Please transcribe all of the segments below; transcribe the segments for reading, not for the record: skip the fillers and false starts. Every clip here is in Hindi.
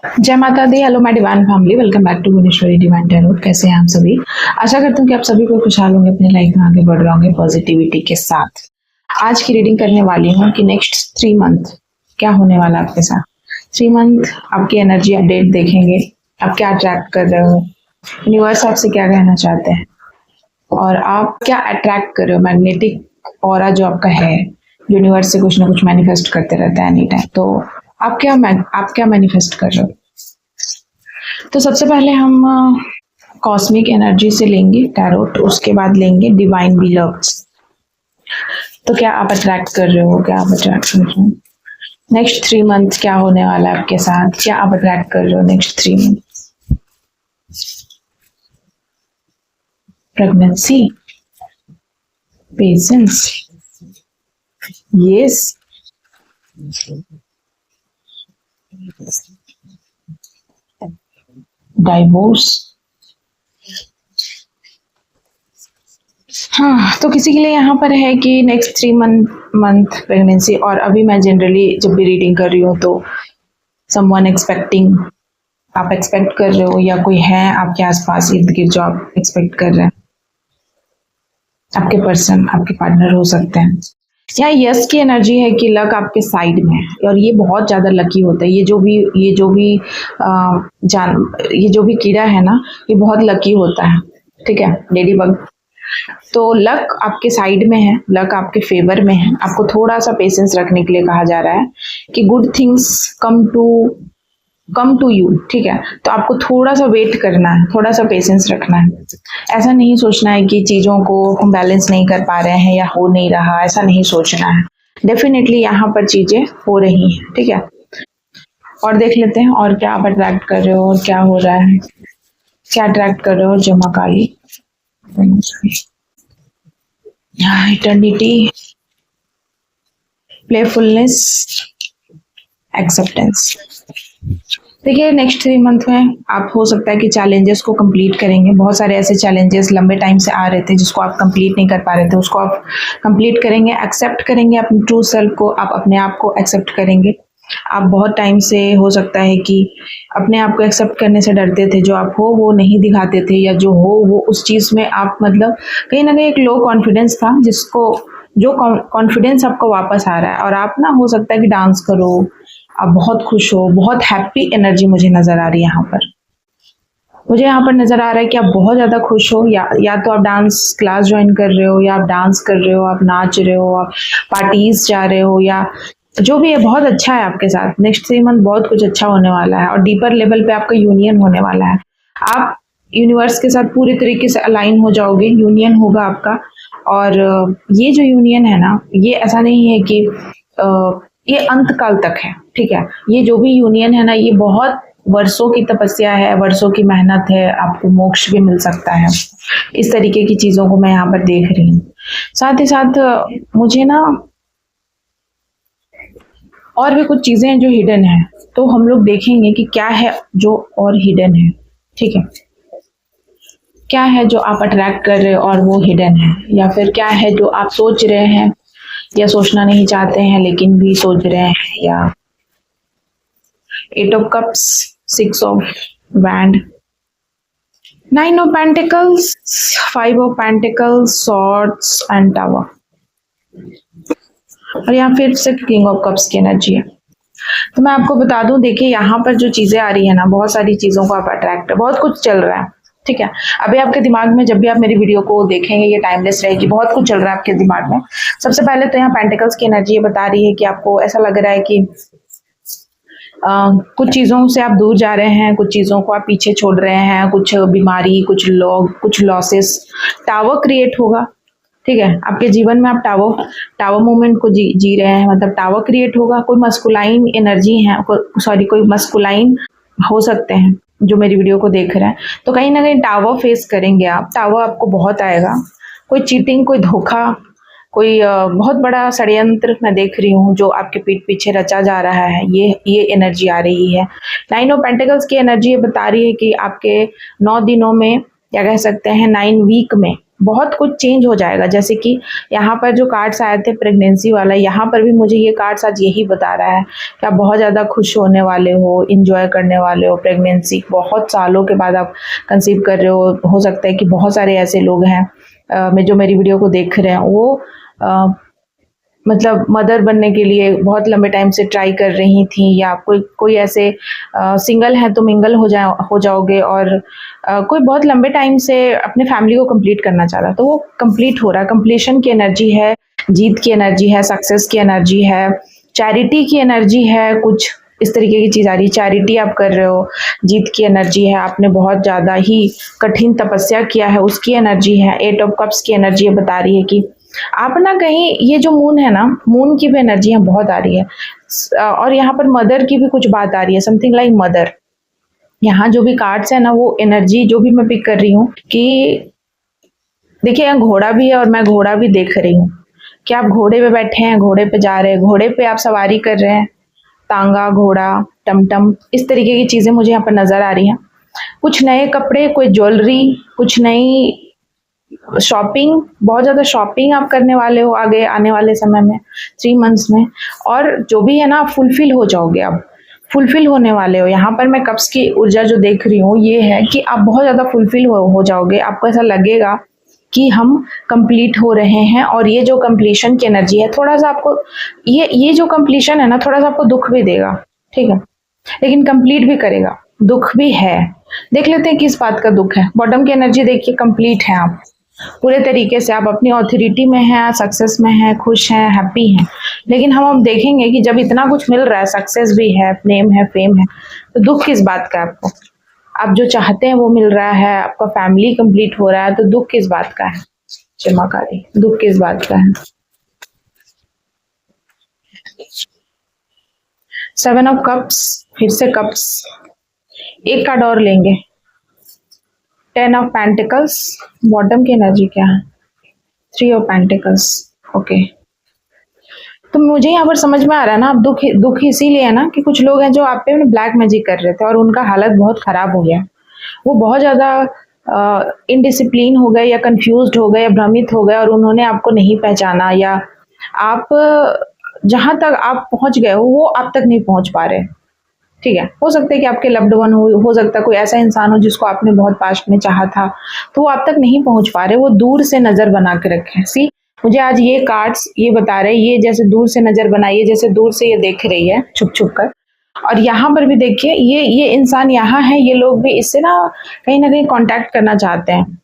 जय माता दी। Hello my divine family, welcome back to Bhuvaneshwari divine tarot. कैसे हैं आप सभी? आशा करती हूँ कि आप सभी को खुशहाल होंगे, अपनी लाइफ में आगे बढ़ रहे होंगे पॉजिटिविटी के साथ। आज की रीडिंग करने वाली हूँ कि नेक्स्ट 3 मंथ क्या होने वाला है आपके साथ। 3 मंथ आपकी एनर्जी अपडेट देखेंगे। आप क्या अट्रैक्ट कर रहे हो, यूनिवर्स आपसे क्या कहना चाहते हैं, और आप क्या अट्रैक्ट कर रहे हो। मैग्नेटिक ऑरा जो आपका है, यूनिवर्स से कुछ ना कुछ मैनिफेस्ट करते रहता है एनी टाइम। तो आप क्या मैनिफेस्ट कर रहे हो। तो सबसे पहले हम कॉस्मिक एनर्जी से लेंगे टैरोट, उसके बाद लेंगे डिवाइन बिलव्ड्स। तो क्या आप अट्रैक्ट कर रहे हो, क्या आप अट्रैक्ट कर रहे हो नेक्स्ट 3 मंथ क्या होने वाला है आपके साथ, क्या आप अट्रैक्ट कर रहे हो next 3 month. Pregnancy, patience, yes, divorce. हाँ, तो किसी के लिए यहाँ पर है कि नेक्स्ट 3 मंथ प्रेगनेंसी। और अभी मैं जनरली जब भी रीडिंग कर रही हूँ तो समवन एक्सपेक्टिंग, आप एक्सपेक्ट कर रहे हो, या कोई है आपके आसपास इर्द गिर्द जो आप एक्सपेक्ट कर रहे हैं। आपके पर्सन, आपके पार्टनर हो सकते हैं। यहाँ यस की एनर्जी है कि लक आपके साइड में है, और ये बहुत ज्यादा लकी होता है। ये जो भी कीड़ा है ना, ये बहुत लकी होता है। ठीक है, लेडी बग। तो लक आपके साइड में है, लक आपके फेवर में है। आपको थोड़ा सा पेशेंस रखने के लिए कहा जा रहा है कि good things come to you. ठीक है, तो आपको थोड़ा सा वेट करना है, थोड़ा सा पेशेंस रखना है। ऐसा नहीं सोचना है कि चीज़ों को हम बैलेंस नहीं कर पा रहे हैं या हो नहीं रहा, ऐसा नहीं सोचना है। डेफिनेटली यहाँ पर चीज़ें हो रही हैं। ठीक है, और देख लेते हैं और क्या आप अट्रैक्ट कर रहे हो और क्या हो रहा है। क्या अट्रैक्ट कर रहे हो जमा काली, इटर्निटी, प्लेफुलनेस, एक्सेप्टेंस। देखिए, नेक्स्ट 3 मंथ में आप हो सकता है कि चैलेंजेस को कंप्लीट करेंगे। बहुत सारे ऐसे चैलेंजेस लंबे टाइम से आ रहे थे जिसको आप कंप्लीट नहीं कर पा रहे थे, उसको आप कंप्लीट करेंगे। एक्सेप्ट करेंगे अपने ट्रू सेल्फ को, आप अपने आप को एक्सेप्ट करेंगे। आप बहुत टाइम से हो सकता है कि अपने आप को एक्सेप्ट करने से डरते थे। जो आप हो वो नहीं दिखाते थे, या जो हो वो उस चीज़ में आप मतलब कहीं ना कहीं एक लो कॉन्फिडेंस था, जो कॉन्फिडेंस आपको वापस आ रहा है। और आप ना, हो सकता है कि डांस करो, आप बहुत खुश हो, बहुत हैप्पी एनर्जी मुझे नज़र आ रही है यहाँ पर। मुझे यहाँ पर नज़र आ रहा है कि आप बहुत ज़्यादा खुश हो, या तो आप डांस क्लास ज्वाइन कर रहे हो, या आप डांस कर रहे हो, आप नाच रहे हो, आप पार्टीज जा रहे हो, या जो भी है बहुत अच्छा है आपके साथ। नेक्स्ट 3 मंथ बहुत कुछ अच्छा होने वाला है, और डीपर लेवल पे आपका यूनियन होने वाला है। आप यूनिवर्स के साथ पूरे तरीके से अलाइन हो जाओगे, यूनियन होगा आपका। और ये जो यूनियन है ना, ये ऐसा नहीं है कि ये अंत काल तक है। ठीक है, ये जो भी यूनियन है ना, ये बहुत वर्षों की तपस्या है, वर्षों की मेहनत है। आपको मोक्ष भी मिल सकता है। इस तरीके की चीज़ों को मैं यहाँ पर देख रही हूँ। साथ ही साथ मुझे ना और भी कुछ चीज़ें जो हिडन है, तो हम लोग देखेंगे कि क्या है जो और हिडन है। ठीक है, क्या है जो आप अट्रैक्ट कर रहे हो और वो हिडन है, या फिर क्या है जो आप सोच रहे हैं या सोचना नहीं चाहते हैं लेकिन भी सोच रहे हैं। या 8 of cups, 6 of wand, 9 of pentacles, 5 of pentacles, swords and tower. और यहाँ फिर से किंग ऑफ कप्स की एनर्जी है। तो मैं आपको बता दूं, देखिए यहाँ पर जो चीजें आ रही है ना, बहुत सारी चीजों को आप अट्रैक्ट, बहुत कुछ चल रहा है। ठीक है, अभी आपके दिमाग में जब भी आप मेरी वीडियो को देखेंगे, ये टाइमलेस रहेगी, बहुत कुछ चल रहा है आपके दिमाग में। सबसे पहले तो यहाँ पेंटिकल्स की एनर्जी ये बता रही है कि आपको ऐसा लग रहा है कि कुछ चीज़ों से आप दूर जा रहे हैं, कुछ चीज़ों को आप पीछे छोड़ रहे हैं, कुछ बीमारी, कुछ लोग, कुछ लॉसेस। टावर क्रिएट होगा। ठीक है, आपके जीवन में आप टावर मूवमेंट को जी रहे हैं, मतलब टावर क्रिएट होगा। कोई मस्कुलाइन एनर्जी है, कोई मस्कुलाइन हो सकते हैं जो मेरी वीडियो को देख रहे हैं। तो कहीं ना कहीं टावर फेस करेंगे आप, टावर आपको बहुत आएगा। कोई चीटिंग, कोई धोखा, कोई बहुत बड़ा षड्यंत्र मैं देख रही हूँ जो आपके पीठ पीछे रचा जा रहा है। ये एनर्जी आ रही है। 9 ऑफ पेंटिकल्स की एनर्जी ये बता रही है कि आपके 9 दिनों में, या कह सकते हैं 9 वीक में, बहुत कुछ चेंज हो जाएगा। जैसे कि यहाँ पर जो कार्ड्स आए थे प्रेगनेंसी वाला, यहाँ पर भी मुझे ये कार्ड्स आज यही बता रहा है कि आप बहुत ज़्यादा खुश होने वाले हो, इंजॉय करने वाले हो प्रेगनेंसी। बहुत सालों के बाद आप कंसीव कर रहे हो सकता है कि बहुत सारे ऐसे लोग हैं जो मेरी वीडियो को देख रहे हैं, वो मतलब मदर बनने के लिए बहुत लंबे टाइम से ट्राई कर रही थी, या कोई ऐसे सिंगल हैं तो मिंगल हो जाओगे, और कोई बहुत लंबे टाइम से अपने फैमिली को कंप्लीट करना चाह रहा, तो वो कंप्लीट हो रहा है। कंप्लीशन की एनर्जी है, जीत की एनर्जी है, सक्सेस की एनर्जी है, चैरिटी की एनर्जी है, कुछ इस तरीके की चीज़ आ रही है। चैरिटी आप कर रहे हो, जीत की एनर्जी है, आपने बहुत ज़्यादा ही कठिन तपस्या किया है, उसकी एनर्जी है। 8 ऑफ कप्स की एनर्जी ये बता रही है कि आप ना कहीं, ये जो मून है ना, मून की भी एनर्जी यहाँ बहुत आ रही है, और यहाँ पर मदर की भी कुछ बात आ रही है, समथिंग लाइक मदर। यहाँ जो भी कार्ड्स है ना, वो एनर्जी जो भी मैं पिक कर रही हूँ कि देखिए यहाँ घोड़ा भी है और मैं घोड़ा भी देख रही हूँ कि आप घोड़े पे बैठे हैं, घोड़े पे जा रहे हैं, घोड़े पे आप सवारी कर रहे हैं, तांगा, घोड़ा, टमटम, इस तरीके की चीज़ें मुझे यहाँ पर नज़र आ रही हैं। कुछ नए कपड़े, कोई ज्वेलरी, कुछ नई शॉपिंग, बहुत ज़्यादा शॉपिंग आप करने वाले हो आगे आने वाले समय में 3 मंथ्स में, और जो भी है ना आप फुलफिल हो जाओगे, आप फुलफिल होने वाले हो। यहाँ पर मैं कप्स की ऊर्जा जो देख रही हूँ ये है कि आप बहुत ज़्यादा फुलफिल हो जाओगे। आपको ऐसा लगेगा कि हम कंप्लीट हो रहे हैं, और ये जो कंप्लीशन की एनर्जी है, थोड़ा सा आपको ये जो कंप्लीशन है ना, थोड़ा सा आपको दुख भी देगा, ठीक है, लेकिन कंप्लीट भी करेगा। दुख भी है, देख लेते हैं किस बात का दुख है। बॉटम की एनर्जी देखिए, कंप्लीट है आप पूरे तरीके से, आप अपनी ऑथोरिटी में हैं, सक्सेस में हैं, खुश हैं, हैप्पी हैं। लेकिन हम अब देखेंगे कि जब इतना कुछ मिल रहा है, सक्सेस भी है, नेम है, फेम है, तो दुख किस बात का है आपको? आप जो चाहते हैं वो मिल रहा है, आपका फैमिली कंप्लीट हो रहा है, तो दुख किस बात का है? चमकारी, दुख किस बात का है? 7 ऑफ कप्स, फिर से कप्स, एक कार्ड और लेंगे, 10 ऑफ पेंटिकल्स, बॉटम की एनर्जी क्या है? 3 ऑफ पेंटिकल्स, ओके। तो मुझे यहाँ पर समझ में आ रहा है ना, आप दुख इसीलिए है ना कि कुछ लोग हैं जो आप पे ब्लैक मैजिक कर रहे थे और उनका हालत बहुत ख़राब हो गया। वो बहुत ज़्यादा इनडिसिप्लिन हो गए, या कंफ्यूज्ड हो गए, या भ्रमित हो गए, और उन्होंने आपको नहीं पहचाना, या आप जहाँ तक आप पहुँच गए वो आप तक नहीं पहुँच पा रहे। ठीक है, हो सकता है कि आपके लव्ड वन हो सकता है कोई ऐसा इंसान हो जिसको आपने बहुत पास्ट में चाहा था, तो वो आप तक नहीं पहुँच पा रहे, वो दूर से नज़र बना के रखे। सी, मुझे आज ये कार्ड्स ये बता रहे हैं, ये जैसे दूर से नज़र बनाई है, जैसे दूर से ये देख रही है छुप छुप कर। और यहाँ पर भी देखिए, ये इंसान यहाँ है, ये लोग भी इससे ना कहीं कांटेक्ट करना चाहते हैं,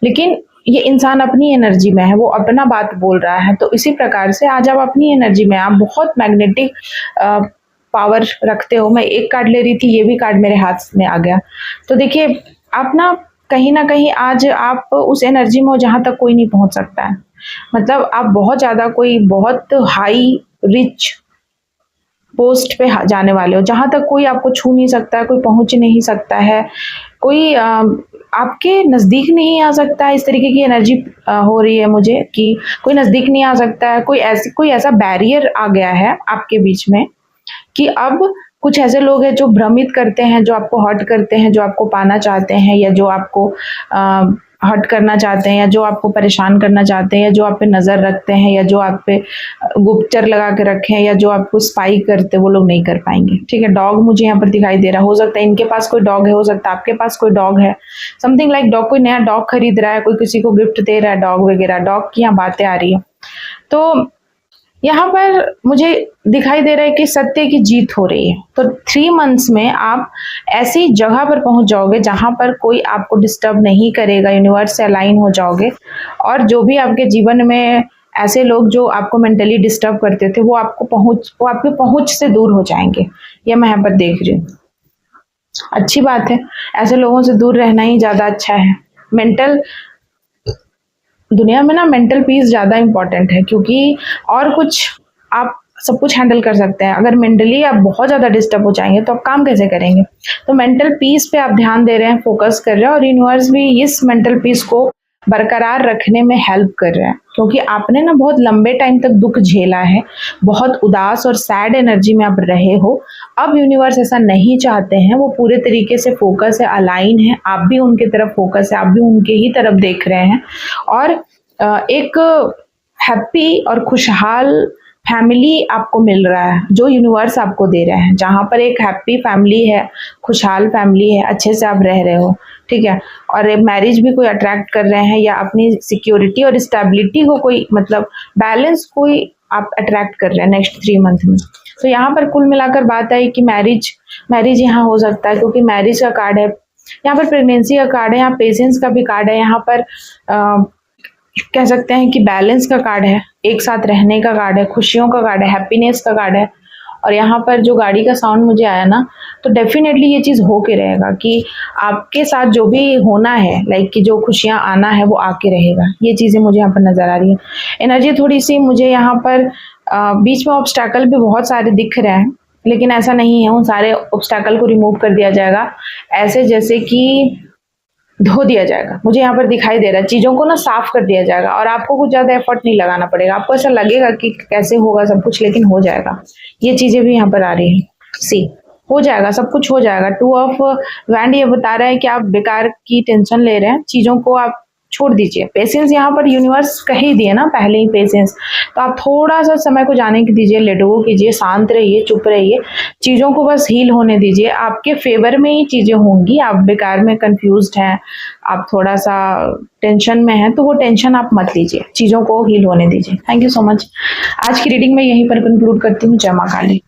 लेकिन ये इंसान अपनी एनर्जी में है, वो अपना बात बोल रहा है। तो इसी प्रकार से आज आप अपनी एनर्जी में, आप बहुत मैग्नेटिक पावर रखते हो। मैं एक कार्ड ले रही थी, ये भी कार्ड मेरे हाथ में आ गया। तो देखिए, आप ना कहीं आज आप उस एनर्जी में हो जहाँ तक कोई नहीं पहुँच सकता है। मतलब आप बहुत ज़्यादा कोई बहुत हाई रिच पोस्ट पे जाने वाले हो, जहाँ तक कोई आपको छू नहीं सकता है, कोई पहुँच नहीं सकता है, कोई आपके नज़दीक नहीं आ सकता है। इस तरीके की एनर्जी हो रही है मुझे कि कोई नज़दीक नहीं आ सकता है, कोई ऐसा बैरियर आ गया है आपके बीच में कि अब कुछ ऐसे लोग हैं जो भ्रमित करते हैं, जो आपको हर्ट करते हैं, जो आपको पाना चाहते हैं, या जो आपको हर्ट करना चाहते हैं, या जो आपको परेशान करना चाहते हैं, या जो आप पे नज़र रखते हैं, या जो आप पे गुप्तचर लगा के रखे हैं, या जो आपको स्पाई करते, वो लोग नहीं कर पाएंगे। ठीक है, डॉग मुझे यहाँ पर दिखाई दे रहा है, हो सकता है इनके पास कोई डॉग है, हो सकता है आपके पास कोई डॉग है, समथिंग लाइक डॉग, कोई नया डॉग खरीद रहा है, कोई किसी को गिफ्ट दे रहा है डॉग वगैरह, डॉग की यहाँ बातें आ रही है। तो यहाँ पर मुझे दिखाई दे रहा है कि सत्य की जीत हो रही है। तो 3 मंथ्स में आप ऐसी जगह पर पहुंच जाओगे जहां पर कोई आपको डिस्टर्ब नहीं करेगा, यूनिवर्स से अलाइन हो जाओगे, और जो भी आपके जीवन में ऐसे लोग जो आपको मेंटली डिस्टर्ब करते थे, वो आपकी पहुंच से दूर हो जाएंगे। ये मैं यहाँ पर देख रही हूँ। अच्छी बात है, ऐसे लोगों से दूर रहना ही ज़्यादा अच्छा है। दुनिया में ना मेंटल पीस ज़्यादा इम्पॉर्टेंट है, क्योंकि और कुछ आप सब कुछ हैंडल कर सकते हैं, अगर मेंटली आप बहुत ज़्यादा डिस्टर्ब हो जाएंगे तो आप काम कैसे करेंगे? तो मेंटल पीस पे आप ध्यान दे रहे हैं, फोकस कर रहे हैं, और यूनिवर्स भी इस मेंटल पीस को बरकरार रखने में हेल्प कर रहा है, क्योंकि आपने ना बहुत लंबे टाइम तक दुख झेला है, बहुत उदास और सैड एनर्जी में आप रहे हो। अब यूनिवर्स ऐसा नहीं चाहते हैं, वो पूरे तरीके से फोकस है, अलाइन है, आप भी उनके तरफ फोकस है, आप भी उनके ही तरफ देख रहे हैं और एक हैप्पी और खुशहाल फैमिली आपको मिल रहा है जो यूनिवर्स आपको दे रहा है। जहाँ पर एक हैप्पी फैमिली है, खुशहाल फैमिली है, अच्छे से आप रह रहे हो, ठीक है, और मैरिज भी कोई अट्रैक्ट कर रहे हैं या अपनी सिक्योरिटी और स्टेबिलिटी को कोई मतलब बैलेंस कोई आप अट्रैक्ट कर रहे हैं नेक्स्ट 3 मंथ में। तो यहाँ पर कुल मिलाकर बात आई कि मैरिज यहाँ हो सकता है, क्योंकि मैरिज का कार्ड है, यहाँ पर प्रेगनेंसी का कार्ड है, यहाँ पेशेंस का भी कार्ड है, यहाँ पर कह सकते हैं कि बैलेंस का कार्ड है, एक साथ रहने का कार्ड है, खुशियों का कार्ड है, हैप्पीनेस का कार्ड है। और यहाँ पर जो गाड़ी का साउंड मुझे आया ना, तो डेफिनेटली ये चीज़ हो के रहेगा कि आपके साथ जो भी होना है, लाइक कि जो खुशियाँ आना है वो आके रहेगा। ये चीज़ें मुझे यहाँ पर नज़र आ रही है। एनर्जी थोड़ी सी मुझे यहाँ पर बीच में ऑब्स्टैकल भी बहुत सारे दिख रहे हैं, लेकिन ऐसा नहीं है, उन सारे ऑब्स्टैकल को रिमूव कर दिया जाएगा, ऐसे जैसे कि धो दिया जाएगा। मुझे यहाँ पर दिखाई दे रहा है, चीज़ों को ना साफ कर दिया जाएगा और आपको कुछ ज़्यादा एफर्ट नहीं लगाना पड़ेगा। आपको ऐसा लगेगा कि कैसे होगा सब कुछ, लेकिन हो जाएगा। ये चीज़ें भी यहाँ पर आ रही हैं, सी हो जाएगा, सब कुछ हो जाएगा। 2 ऑफ वैंड ये बता रहा है कि आप बेकार की टेंशन ले रहे हैं, चीज़ों को आप छोड़ दीजिए। पेशेंस यहाँ पर यूनिवर्स कह ही दिए ना पहले ही, पेशेंस, तो आप थोड़ा सा समय को जाने दीजिए, लेट गो कीजिए, शांत रहिए, चुप रहिए, चीज़ों को बस हील होने दीजिए। आपके फेवर में ही चीज़ें होंगी। आप बेकार में कंफ्यूज्ड हैं, आप थोड़ा सा टेंशन में हैं, तो वो टेंशन आप मत लीजिए, चीज़ों को हील होने दीजिए। Thank you so much. आज की रीडिंग में यहीं पर कंक्लूड करती हूँ। जय मां काली।